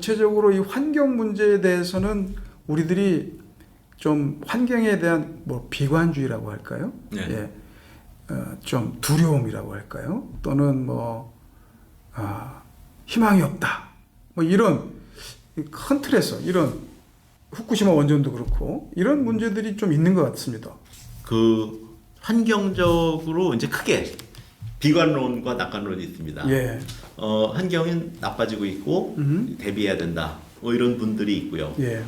전체적으로 이 환경 문제에 대해서는 우리들이 좀 환경에 대한 뭐 비관주의라고 할까요? 네. 예, 좀 두려움이라고 할까요? 또는 뭐 희망이 없다. 뭐 이런 큰 틀에서 이런 후쿠시마 원전도 그렇고 이런 문제들이 좀 있는 것 같습니다. 그 환경적으로 이제 크게 비관론과 낙관론이 있습니다. 예. 환경은 나빠지고 있고 대비해야 된다. 뭐 이런 분들이 있고요. 예.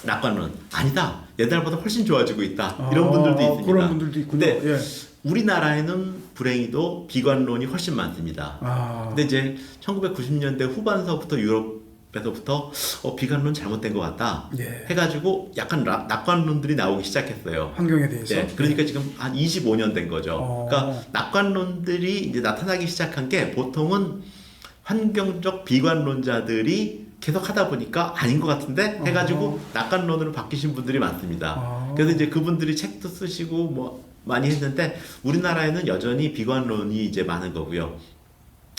낙관론 아니다. 옛날보다 훨씬 좋아지고 있다. 이런 분들도 있습니다. 그런 분들도 있군요. 근데 예. 우리나라에는 불행히도 비관론이 훨씬 많습니다. 근데 이제 1990년대 후반서부터 유럽에서부터 비관론 잘못된 것 같다. 예. 해가지고 약간 낙관론들이 나오기 시작했어요. 환경에 대해서. 네, 그러니까 지금 한 25년 된 거죠. 그러니까 낙관론들이 이제 나타나기 시작한 게 보통은 환경적 비관론자들이 계속 하다 보니까 아닌 것 같은데 해가지고 낙관론으로 바뀌신 분들이 많습니다. 그래서 이제 그분들이 책도 쓰시고 뭐 많이 했는데 우리나라에는 여전히 비관론이 이제 많은 거고요.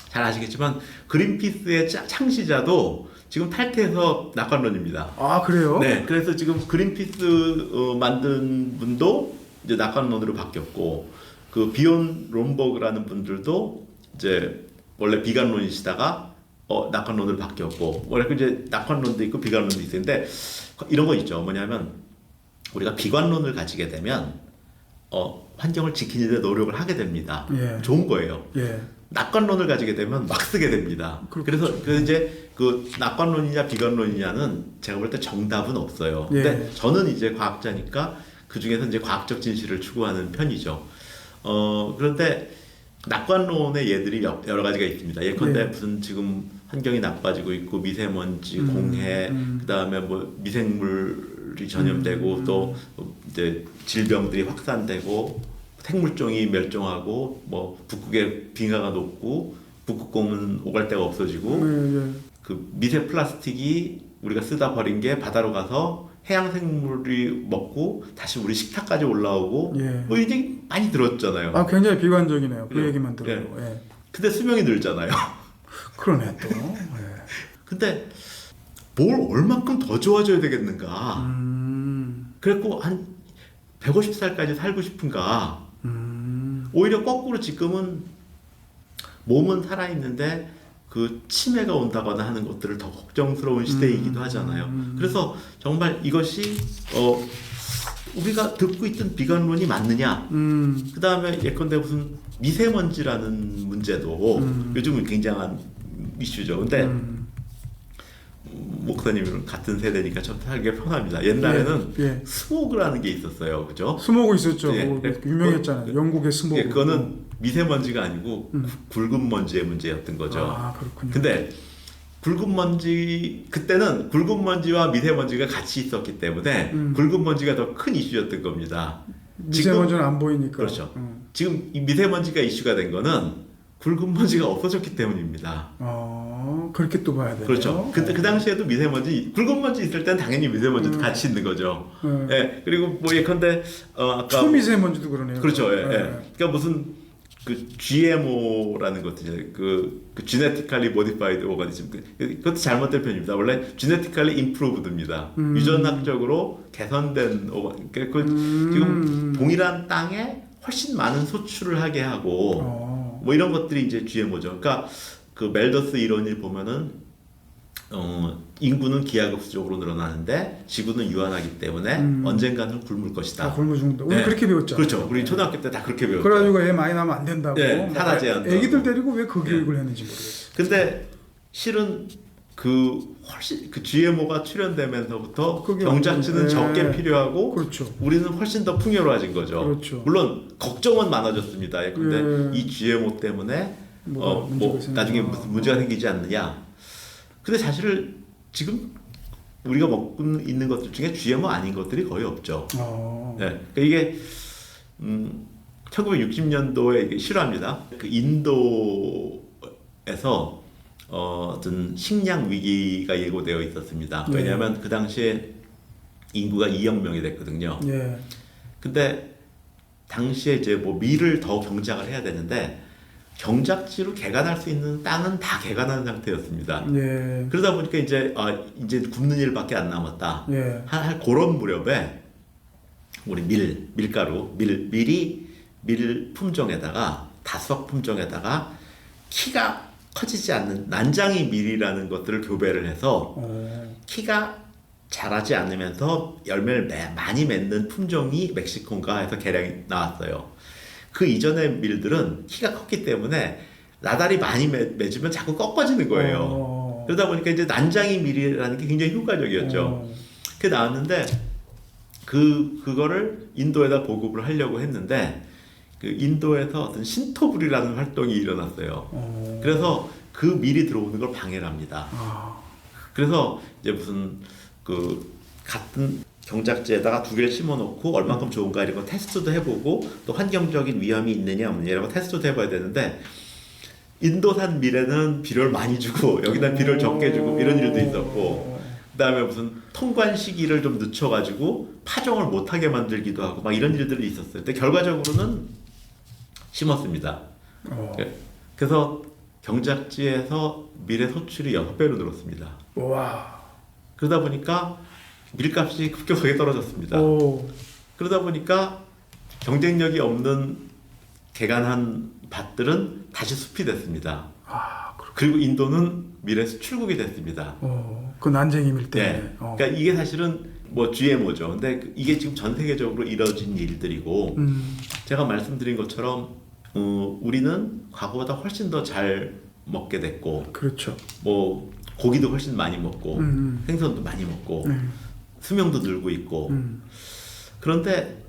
잘 아시겠지만 그린피스의 창시자도 지금 탈퇴해서 낙관론입니다. 아, 그래요? 네, 그래서 지금 그린피스 만든 분도 이제 낙관론으로 바뀌었고 그 비온 롬버그라는 분들도 이제 원래 비관론이시다가 낙관론으로 바뀌었고 원래 이제 낙관론도 있고 비관론도 있는데 이런 거 있죠. 뭐냐면 우리가 비관론을 가지게 되면 환경을 지키는 데 노력을 하게 됩니다. 예. 좋은 거예요. 예. 낙관론을 가지게 되면 막 쓰게 됩니다. 그래서 이제 그 낙관론이냐 비관론이냐는 제가 볼 때 정답은 없어요. 예. 근데 저는 이제 과학자니까 그 중에서 이제 과학적 진실을 추구하는 편이죠. 그런데 낙관론의 예들이 여러 가지가 있습니다. 예컨대 예. 무슨 지금 환경이 나빠지고 있고 미세먼지, 공해, 그다음에 뭐 미생물이 전염되고 또 이제 질병들이 확산되고 생물종이 멸종하고 뭐 북극의 빙하가 녹고 북극곰은 오갈 데가 없어지고 그 미세 플라스틱이 우리가 쓰다 버린 게 바다로 가서 해양 생물이 먹고 다시 우리 식탁까지 올라오고 예. 뭐 이제 많이 들었잖아요. 아, 굉장히 비관적이네요. 그 예. 얘기만 들어도. 예. 예. 근데 수명이 늘잖아요. 그러네 또. 예. 근데 뭘 얼만큼 더 좋아져야 되겠는가? 그래갖고 한 150살까지 살고 싶은가? 오히려 거꾸로 지금은 몸은 살아있는데 그 치매가 온다거나 하는 것들을 더 걱정스러운 시대이기도 하잖아요. 그래서 정말 이것이 우리가 듣고 있던 비관론이 맞느냐? 그 다음에 예컨대 무슨 미세먼지라는 문제도 요즘은 굉장한 이슈죠. 근데 목사님은 같은 세대니까 좀 살기 편합니다. 옛날에는 스모그라는 게 있었어요, 그죠? 스모그 있었죠. 예. 유명했잖아요. 영국의 스모그. 예, 그거는 미세먼지가 아니고 굵은 먼지의 문제였던 거죠. 아, 그렇군요. 근데 굵은 먼지 그때는 굵은 먼지와 미세먼지가 같이 있었기 때문에 굵은 먼지가 더 큰 이슈였던 겁니다. 미세먼지는 안 보이니까. 그렇죠. 지금 이 미세먼지가 이슈가 된 거는 굵은 먼지가 없어졌기 때문입니다. 그렇게 또 봐야 돼요. 그렇죠. 근데 그 당시에도 미세먼지, 굵은 먼지 있을 땐 당연히 미세먼지도 같이 있는 거죠. 예. 그리고 뭐 예컨대 아까 초미세먼지도 그러네요. 그렇죠. 예. 그러니까 무슨 그 GMO라는 것들 그 genetically modified organism 그것도 잘못된 표현입니다. 원래 genetically improved입니다. 유전학적으로 개선된 지금 동일한 땅에 훨씬 많은 소출을 하게 하고 뭐 이런 것들이 이제 GMO죠. 그러니까 그 멜더스 이론을 보면은 인구는 기하급수적으로 늘어나는데 지구는 유한하기 때문에 언젠가는 굶을 것이다. 굶어 죽는다. 우리 그렇게 배웠죠. 그렇죠. 우리 초등학교 때 다 그렇게 배웠죠. 그래가지고 애 많이 나면 안 된다고. 하나 제한도. 애기들 데리고 왜 그 교육을 했는지 모르겠어요. 근데 실은 훨씬 GMO가 출현되면서부터 경작지는 적게 필요하고 그렇죠. 우리는 훨씬 더 풍요로워진 거죠. 그렇죠. 물론 걱정은 많아졌습니다. 근데 이 GMO 때문에 나중에 무슨 문제가 생기지 않느냐. 근데 사실 지금 우리가 먹고 있는 것들 중에 GMO 아닌 것들이 거의 없죠. 네. 그러니까 이게 1960년도에 이게 실화입니다. 그 인도에서 어떤 식량 위기가 예고되어 있었습니다. 왜냐하면 그 당시에 인구가 2억 명이 됐거든요. 근데 당시에 이제 뭐 밀을 더 경작을 해야 되는데 경작지로 개간할 수 있는 땅은 다 개간한 상태였습니다. 예. 그러다 보니까 이제 굽는 일밖에 안 남았다. 예. 한 그런 무렵에 우리 밀가루, 밀 품종에다가 다수학 품종에다가 키가 커지지 않는 난장이 밀이라는 것들을 교배를 해서 키가 자라지 않으면서 열매를 많이 맺는 품종이 멕시코인가 해서 개량이 나왔어요. 그 이전의 밀들은 키가 컸기 때문에 나달이 많이 맺으면 자꾸 꺾어지는 거예요. 그러다 보니까 이제 난장이 밀이라는 게 굉장히 효과적이었죠. 그게 나왔는데 그거를 인도에다 보급을 하려고 했는데 그 인도에서 어떤 신토불이라는 활동이 일어났어요. 그래서 그 밀이 들어오는 걸 방해를 합니다. 그래서 이제 무슨 그 같은 경작지에다가 두 개를 심어놓고 얼만큼 좋은가 이런 거 테스트도 해보고 또 환경적인 위험이 있느냐 없느냐 이런 거 테스트도 해봐야 되는데 인도산 밀에는 비료를 많이 주고 여기다 비료를 적게 주고 이런 일도 있었고 그다음에 무슨 통관 시기를 좀 늦춰가지고 파종을 못하게 만들기도 하고 막 이런 일들이 있었어요. 근데 결과적으로는 심었습니다. 그래서 경작지에서 밀의 소출이 6배로 늘었습니다. 와. 그러다 보니까 밀값이 급격하게 떨어졌습니다. 그러다 보니까 경쟁력이 없는 개간한 밭들은 다시 숲이 됐습니다. 그리고 인도는 밀의 수출국이 됐습니다. 그 난쟁이 밀 때문에. 네. 그러니까 이게 사실은 뭐 GMO죠. 근데 이게 지금 전 세계적으로 이뤄진 일들이고 제가 말씀드린 것처럼 우리는 과거보다 훨씬 더 잘 먹게 됐고 그렇죠. 뭐 고기도 훨씬 많이 먹고 생선도 많이 먹고 수명도 늘고 있고 그런데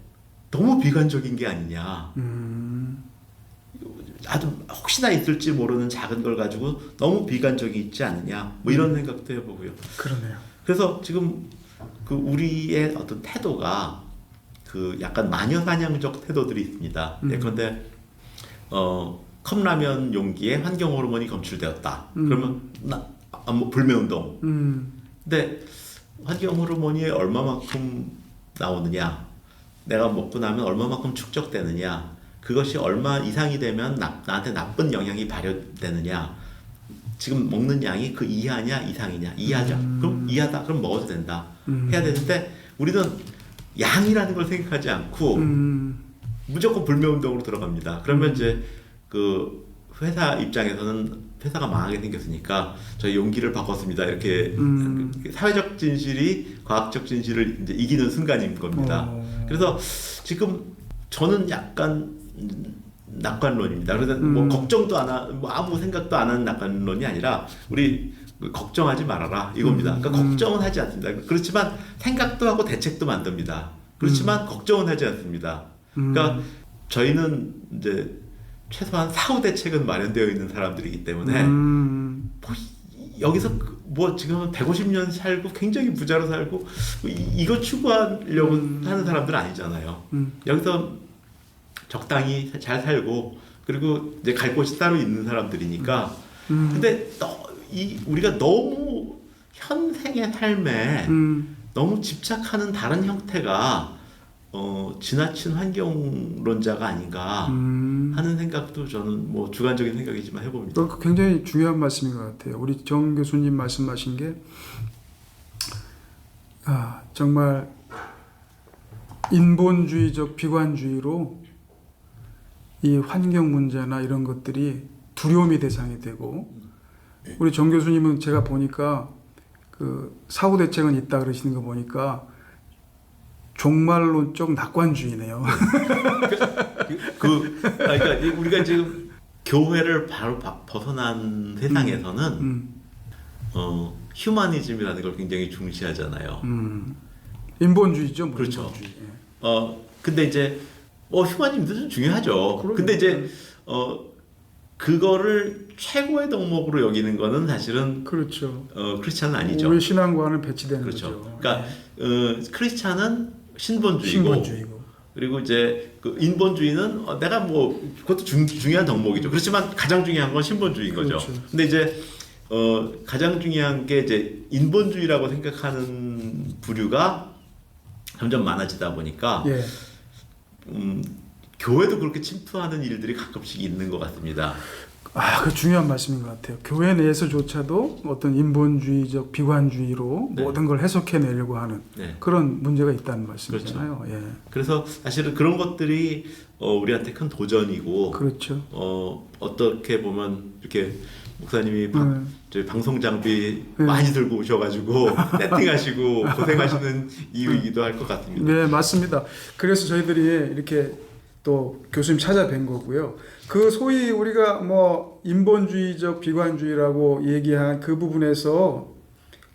너무 비관적인 게 아니냐. 아주 혹시나 있을지 모르는 작은 걸 가지고 너무 비관적이 있지 않느냐. 뭐 이런 생각도 해보고요. 그러네요. 그래서 지금 그 우리의 어떤 태도가 그 약간 마녀사냥적 태도들이 있습니다. 예컨대 컵라면 용기에 환경 호르몬이 검출되었다. 그러면 뭐 불매운동. 근데 환경 호르몬이 얼마만큼 나오느냐, 내가 먹고 나면 얼마만큼 축적되느냐, 그것이 얼마 이상이 되면 나한테 나쁜 영향이 발현되느냐, 지금 먹는 양이 그 이하냐 이상이냐, 이하죠. 그럼 이하다. 그럼 먹어도 된다. 해야 되는데 우리는 양이라는 걸 생각하지 않고 무조건 불매운동으로 들어갑니다. 그러면 이제 그 회사 입장에서는 회사가 망하게 생겼으니까 저희 용기를 바꿨습니다. 이렇게 사회적 진실이 과학적 진실을 이제 이기는 순간인 겁니다. 그래서 지금 저는 약간 낙관론입니다. 그래서 뭐 걱정도 안 하, 뭐 아무 생각도 안 하는 낙관론이 아니라 우리 걱정하지 말아라 이겁니다. 그러니까 걱정은 하지 않습니다. 그렇지만 생각도 하고 대책도 만듭니다. 그렇지만 걱정은 하지 않습니다. 그러니까 저희는 이제 최소한 사후 대책은 마련되어 있는 사람들이기 때문에 뭐 여기서 뭐 지금 150년 살고 굉장히 부자로 살고 뭐 이거 추구하려고 하는 사람들은 아니잖아요. 여기서 적당히 잘 살고 그리고 이제 갈 곳이 따로 있는 사람들이니까 근데 우리가 너무 현생의 삶에 너무 집착하는 다른 형태가 지나친 환경론자가 아닌가 하는 생각도 저는 뭐 주관적인 생각이지만 해봅니다. 굉장히 중요한 말씀인 것 같아요. 우리 정 교수님 말씀하신 게 정말 인본주의적 비관주의로 이 환경 문제나 이런 것들이 두려움의 대상이 되고 우리 정 교수님은 제가 보니까 그 사후 대책은 있다 그러시는 거 보니까 종말론적 낙관주의네요. 그러니까 우리가 지금 교회를 바로 벗어난 세상에서는 휴머니즘이라는 걸 굉장히 중시하잖아요. 인본주의죠. 뭐 그렇죠. 인본주의. 근데 이제 휴머니즘도 좀 중요하죠. 근데 이제 그거를 최고의 덕목으로 여기는 거는 사실은 그렇죠. 크리스찬은 아니죠. 우리 신앙과는 배치되는 그렇죠. 거죠. 그러니까 크리스찬은 신본주의고 그리고 이제 그 인본주의는 내가 뭐 그것도 중요한 덕목이죠. 그렇지만 가장 중요한 건 신본주의인 거죠. 그렇죠. 근데 이제 가장 중요한 게 이제 인본주의라고 생각하는 부류가 점점 많아지다 보니까 예. 교회도 그렇게 침투하는 일들이 가끔씩 있는 것 같습니다. 아, 그 중요한 말씀인 것 같아요. 교회 내에서조차도 어떤 인본주의적 비관주의로 네. 모든 걸 해석해내려고 하는 네. 그런 문제가 있다는 말씀이잖아요. 예. 그래서 사실은 그런 것들이 우리한테 큰 도전이고, 그렇죠. 어떻게 보면 이렇게 목사님이 저희 방송 장비 네. 많이 들고 오셔가지고 세팅하시고 고생하시는 이유이기도 할 것 같습니다. 네, 맞습니다. 그래서 저희들이 이렇게 또 교수님 찾아뵌 거고요. 그 소위 우리가 뭐 인본주의적 비관주의라고 얘기한 그 부분에서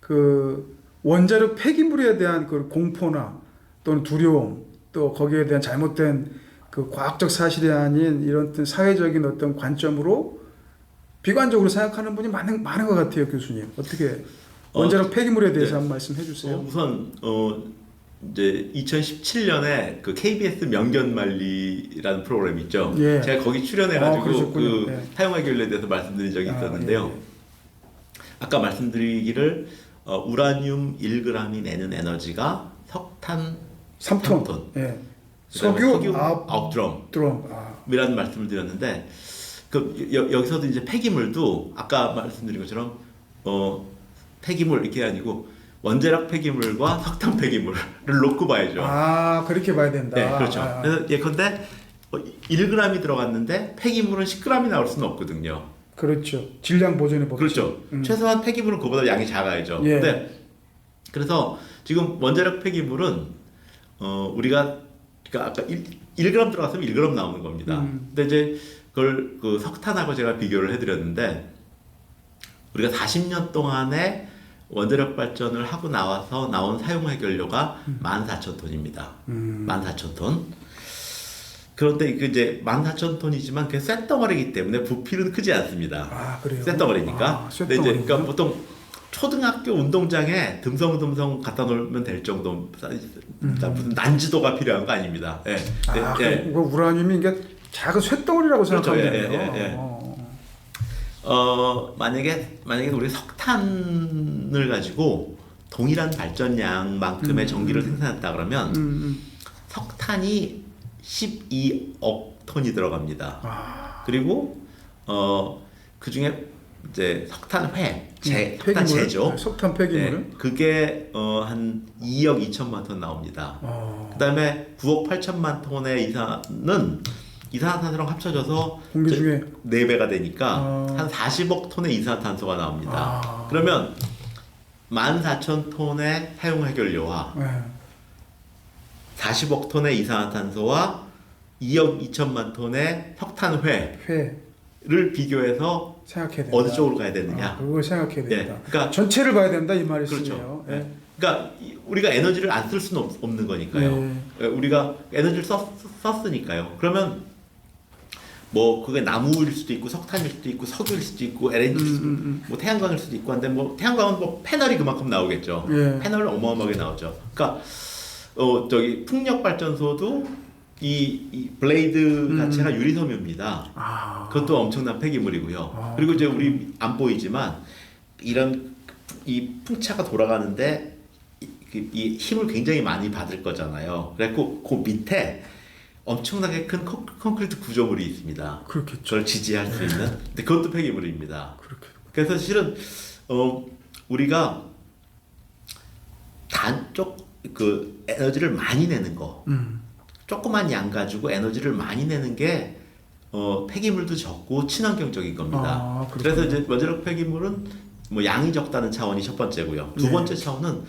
그 원자력 폐기물에 대한 그 공포나 또는 두려움, 또 거기에 대한 잘못된 그 과학적 사실이 아닌 이런 어떤 사회적인 어떤 관점으로 비관적으로 생각하는 분이 많은 것 같아요, 교수님. 어떻게 원자력 폐기물에 대해서 네. 한번 말씀해 주세요. 우선 이제 2017년에 그 KBS 명견말리라는 프로그램 있죠. 예. 제가 거기 출연해가지고 그러셨군요. 그 예. 사용화 결례에 대해서 말씀드린 적이 있었는데요. 예. 아까 말씀드리기를 우라늄 1g이 내는 에너지가 석탄 3톤. 예. 석유 석유 9드럼. 드럼. 이라는 말씀을 드렸는데 그 여기서도 이제 폐기물도 아까 말씀드린 것처럼 폐기물 이게 아니고 원자력 폐기물과 석탄 폐기물을 놓고 봐야죠. 아, 그렇게 봐야 된다. 네, 그렇죠. 그래서 예컨대 1g이 들어갔는데 폐기물은 10g이 나올 수는 없거든요. 그렇죠. 질량 보존의 법칙. 그렇죠. 최소한 폐기물은 그보다 양이 작아야죠. 예. 근데 그래서 지금 원자력 폐기물은 우리가 그러니까 아까 1g 들어갔으면 1g 나오는 겁니다. 근데 이제 그걸 그 석탄하고 제가 비교를 해드렸는데 우리가 40년 동안에 원자력 발전을 하고 나와서 나온 사용 해결료가 14,000톤입니다. 14,000톤. 그런데 그 이제 14,000톤이지만 그게 쇳덩어리이기 때문에 부피는 크지 않습니다. 아, 그래요. 쇳덩어리니까. 근데 이제 그러니까 보통 초등학교 운동장에 듬성듬성 갖다 놓으면 될 정도 무슨 난지도가 필요한 거 아닙니다. 예. 아, 예. 그 우라늄이 이게 작은 쇳덩어리라고 그렇죠. 생각하면 예, 돼요. 예, 예. 만약에 우리 석탄을 가지고 동일한 발전량만큼의 전기를 생산했다 그러면 석탄이 12억 톤이 들어갑니다. 그리고 그 중에 이제 석탄회, 석탄재죠. 석탄 폐기물. 네, 그게 한 2억 2천만 톤 나옵니다. 그다음에 9억 8천만 톤의 이산화탄소랑 합쳐져서 공기 중에 4배가 되니까 한 40억 톤의 이산화탄소가 나옵니다. 그러면 14,000톤의 사용 해결료와 네. 40억 톤의 이산화탄소와 2억 2천만 톤의 석탄회를 회 비교해서 생각해야 된다. 어느 쪽으로 가야 되느냐. 그걸 생각해야 된다. 그러니까 전체를 봐야 된다 이 말이시네요. 그렇죠. 예. 그러니까 우리가 에너지를 안 쓸 수는 없는 거니까요. 우리가 에너지를 썼으니까요. 그러면 뭐 그게 나무일 수도 있고 석탄일 수도 있고 석유일 수도 있고 LNG일 수도 있고 뭐 태양광일 수도 있고 한데 뭐 태양광은 뭐 패널이 그만큼 나오겠죠. 예. 패널은 어마어마하게 나오죠. 그러니까 저기 풍력 발전소도 이 블레이드 자체가 유리섬유입니다. 그것도 엄청난 폐기물이고요. 그리고 이제 우리 안 보이지만 이런 이 풍차가 돌아가는데 이 힘을 굉장히 많이 받을 거잖아요. 그래서 그 밑에 엄청나게 큰 콘크리트 구조물이 있습니다. 그렇겠죠. 저를 지지할 수 있는. 근데 그것도 폐기물입니다. 그렇게. 그래서 실은 우리가 단쪽 그 에너지를 많이 내는 거, 조그만 양 가지고 에너지를 많이 내는 게 폐기물도 적고 친환경적인 겁니다. 그래서 이제 원자력 폐기물은 뭐 양이 적다는 차원이 첫 번째고요. 두 번째 차원은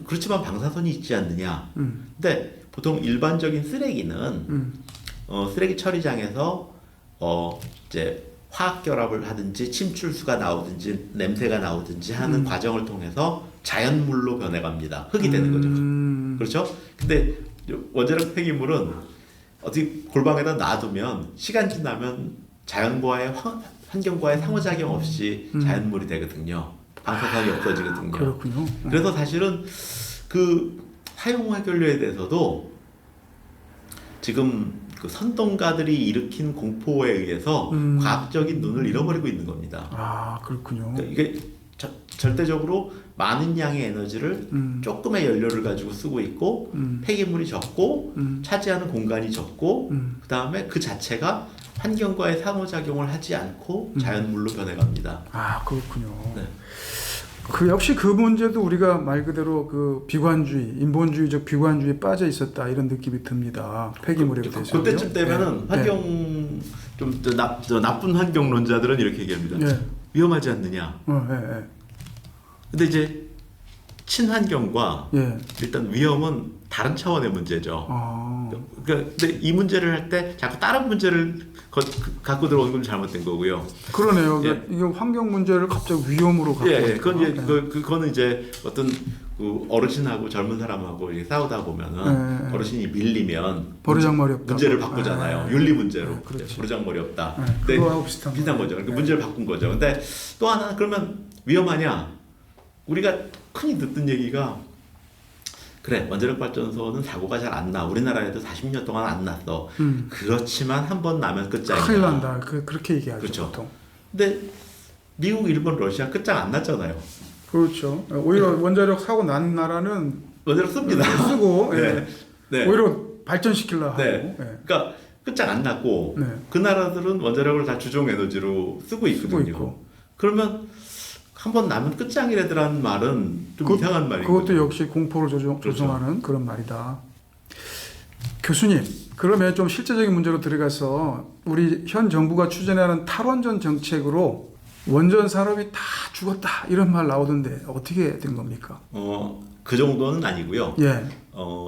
그렇지만 방사선이 있지 않느냐. 근데 보통 일반적인 쓰레기는 쓰레기 처리장에서 이제 화학 결합을 하든지 침출수가 나오든지 냄새가 나오든지 하는 과정을 통해서 자연물로 변해갑니다. 흙이 되는 거죠. 그렇죠? 근데 원자력 폐기물은 어떻게 골방에다 놔두면 시간 지나면 자연과의 환경과의 상호작용 없이 자연물이 되거든요. 방사선이 없어지거든요. 그렇군요. 그래서 사실은 그 사용 해결료에 대해서도 지금 그 선동가들이 일으킨 공포에 의해서 과학적인 눈을 잃어버리고 있는 겁니다. 아, 그렇군요. 그러니까 이게 절대적으로 많은 양의 에너지를 조금의 연료를 가지고 쓰고 있고 폐기물이 적고 차지하는 공간이 적고 그 다음에 그 자체가 환경과의 상호작용을 하지 않고 자연물로 변해갑니다. 아 그렇군요. 네. 그 역시 그 문제도 우리가 말 그대로 그 비관주의, 인본주의적 비관주의에 빠져 있었다 이런 느낌이 듭니다. 폐기물에 대해서. 그때쯤 되면은 환경 좀 나쁜 환경론자들은 이렇게 얘기합니다. 위험하지 않느냐. 근데 이제 친환경과 일단 위험은 다른 차원의 문제죠. 그러니까 근데 이 문제를 할 때 자꾸 다른 문제를 갖고 들어오는 건 잘못된 거고요. 그러네요. 이게 환경 문제를 갑자기 위험으로 갖고. 그거는 이제 어떤 그 어르신하고 젊은 사람하고 이렇게 싸우다 보면은 어르신이 밀리면 버르장머리 없다. 문제를 바꾸잖아요. 윤리 문제로. 그렇지. 버르장머리 없다. 그거하고 비슷한 거죠. 그러니까 문제를 바꾼 거죠. 근데 또 하나 그러면 위험하냐? 우리가 흔히 듣던 얘기가 그래 원자력 발전소는 사고가 잘 안 나. 우리나라에도 40년 동안 안 났어. 그렇지만 한 번 나면 끝장이야. 큰일 난다. 그렇게 얘기하죠. 그렇죠. 보통. 근데 미국, 일본, 러시아 끝장 안 났잖아요. 그렇죠. 오히려 원자력 사고 난 나라는 원자력 씁니다. 쓰고 네. 오히려 발전시키려 하고. 그러니까 끝장 안 났고 그 나라들은 원자력을 다 주종 에너지로 쓰고 있거든요. 그러면 한 번 나면 끝장이래더라는 말은 좀 이상한 말이고. 그것도 역시 공포를 조성하는 그런 말이다. 교수님, 그러면 좀 실제적인 문제로 들어가서 우리 현 정부가 추진하는 탈원전 정책으로 원전 산업이 다 죽었다 이런 말 나오던데 어떻게 된 겁니까? 그 정도는 아니고요. 예.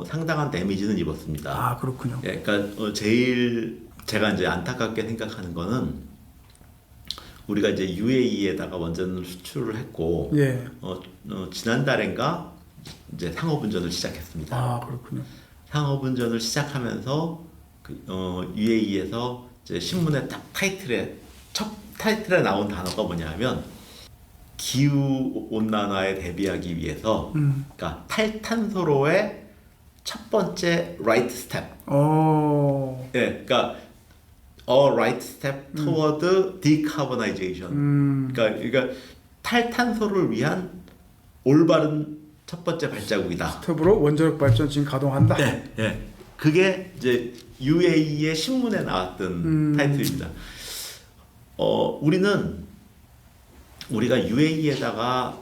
상당한 데미지는 입었습니다. 아 그렇군요. 그러니까 제일 제가 이제 안타깝게 생각하는 거는 우리가 이제 UAE에다가 원전을 수출을 했고 지난달인가 이제 상업운전을 시작했습니다. 아 그렇군요. 상업운전을 시작하면서 UAE에서 이제 신문에 딱 첫 타이틀에 나온 단어가 뭐냐면 기후 온난화에 대비하기 위해서 그러니까 탈탄소로의 첫 번째 right step. 그러니까 a right step toward decarbonization. 그러니까 탈탄소를 위한 올바른 첫 번째 발자국이다. 스텝으로 원자력 발전 지금 가동한다. 그게 이제 UAE의 신문에 나왔던 타이틀입니다. 우리가 UAE에다가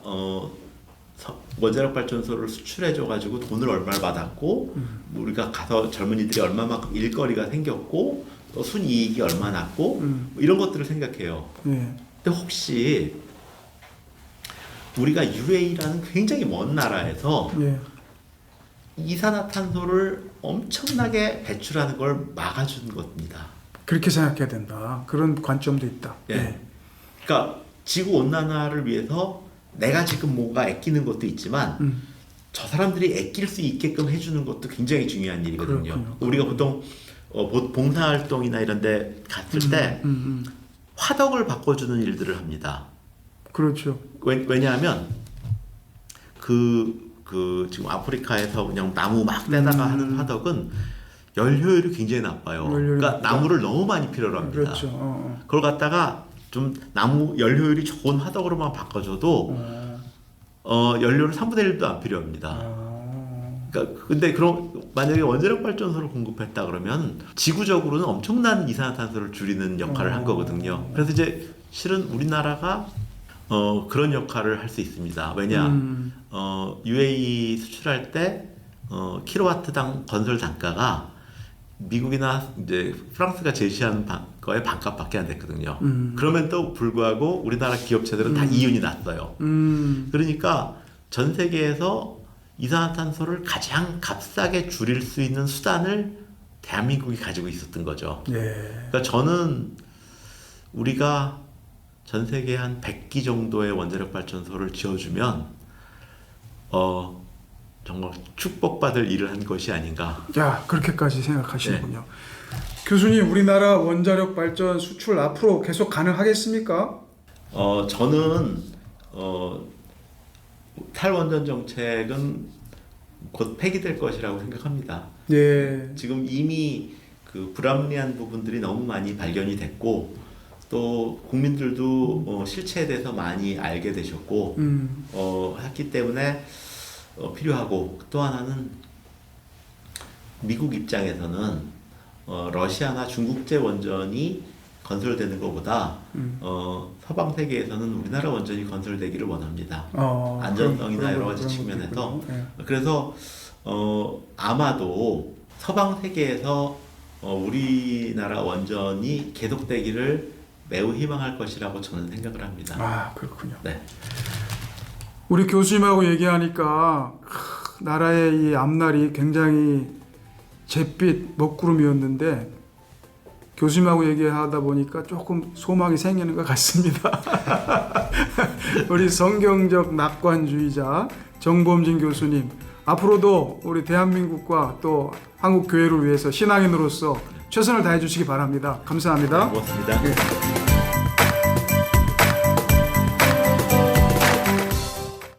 원자력 발전소를 수출해줘가지고 돈을 얼마를 받았고 우리가 가서 젊은이들이 얼마만큼 일거리가 생겼고 또 순이익이 얼마 났고 뭐 이런 것들을 생각해요. 근데 혹시 우리가 UAE라는 굉장히 먼 나라에서 이산화탄소를 엄청나게 배출하는 걸 막아준 겁니다. 그렇게 생각해야 된다. 그런 관점도 있다. 그러니까 지구 온난화를 위해서 내가 지금 뭔가 아끼는 것도 있지만 저 사람들이 아낄 수 있게끔 해주는 것도 굉장히 중요한 일이거든요. 그렇군요. 우리가 보통 봉사활동이나 이런 데 갔을 때 화덕을 바꿔주는 일들을 합니다. 그렇죠. 왜냐하면 지금 아프리카에서 그냥 나무 막 떼다가 하는 화덕은 연료율이 굉장히 나빠요. 그러니까 나무를 너무 많이 필요로 합니다. 그렇죠. 그걸 갖다가 좀 나무 연료율이 좋은 화덕으로만 바꿔줘도 연료를 3분의 1도 안 필요합니다. 그러니까 근데 그럼 만약에 원자력 발전소를 공급했다 그러면 지구적으로는 엄청난 이산화탄소를 줄이는 역할을 한 거거든요. 그래서 이제 실은 우리나라가 그런 역할을 할 수 있습니다. 왜냐, UAE 수출할 때 킬로와트당 건설 단가가 미국이나 이제 프랑스가 제시하는 거의 반값밖에 안 됐거든요. 그럼에도 불구하고 우리나라 기업체들은 다 이윤이 났어요. 그러니까 전 세계에서 이산화탄소를 가장 값싸게 줄일 수 있는 수단을 대한민국이 가지고 있었던 거죠. 그러니까 저는 우리가 전 세계에 한 100기 정도의 원자력 발전소를 지어주면 정말 축복받을 일을 한 것이 아닌가. 야, 그렇게까지 생각하시는군요. 교수님, 우리나라 원자력 발전 수출 앞으로 계속 가능하겠습니까? 저는 탈원전 정책은 곧 폐기될 것이라고 생각합니다. 지금 이미 그 불합리한 부분들이 너무 많이 발견이 됐고 또 국민들도 실체에 대해서 많이 알게 되셨고 했기 때문에 필요하고 또 하나는 미국 입장에서는 러시아나 중국제 원전이 건설되는 것보다 서방 세계에서는 우리나라 원전이 건설되기를 원합니다. 안전성이나 여러 가지 측면에서. 네. 그래서 아마도 서방 세계에서 우리나라 원전이 계속되기를 매우 희망할 것이라고 저는 생각을 합니다. 아, 그렇군요. 네. 우리 교수님하고 얘기하니까 나라의 이 앞날이 굉장히 잿빛 먹구름이었는데 교수님하고 얘기하다 보니까 조금 소망이 생기는 것 같습니다. 우리 성경적 낙관주의자 정범진 교수님, 앞으로도 우리 대한민국과 또 한국 교회를 위해서 신앙인으로서 최선을 다해 주시기 바랍니다. 감사합니다. 고맙습니다. 네.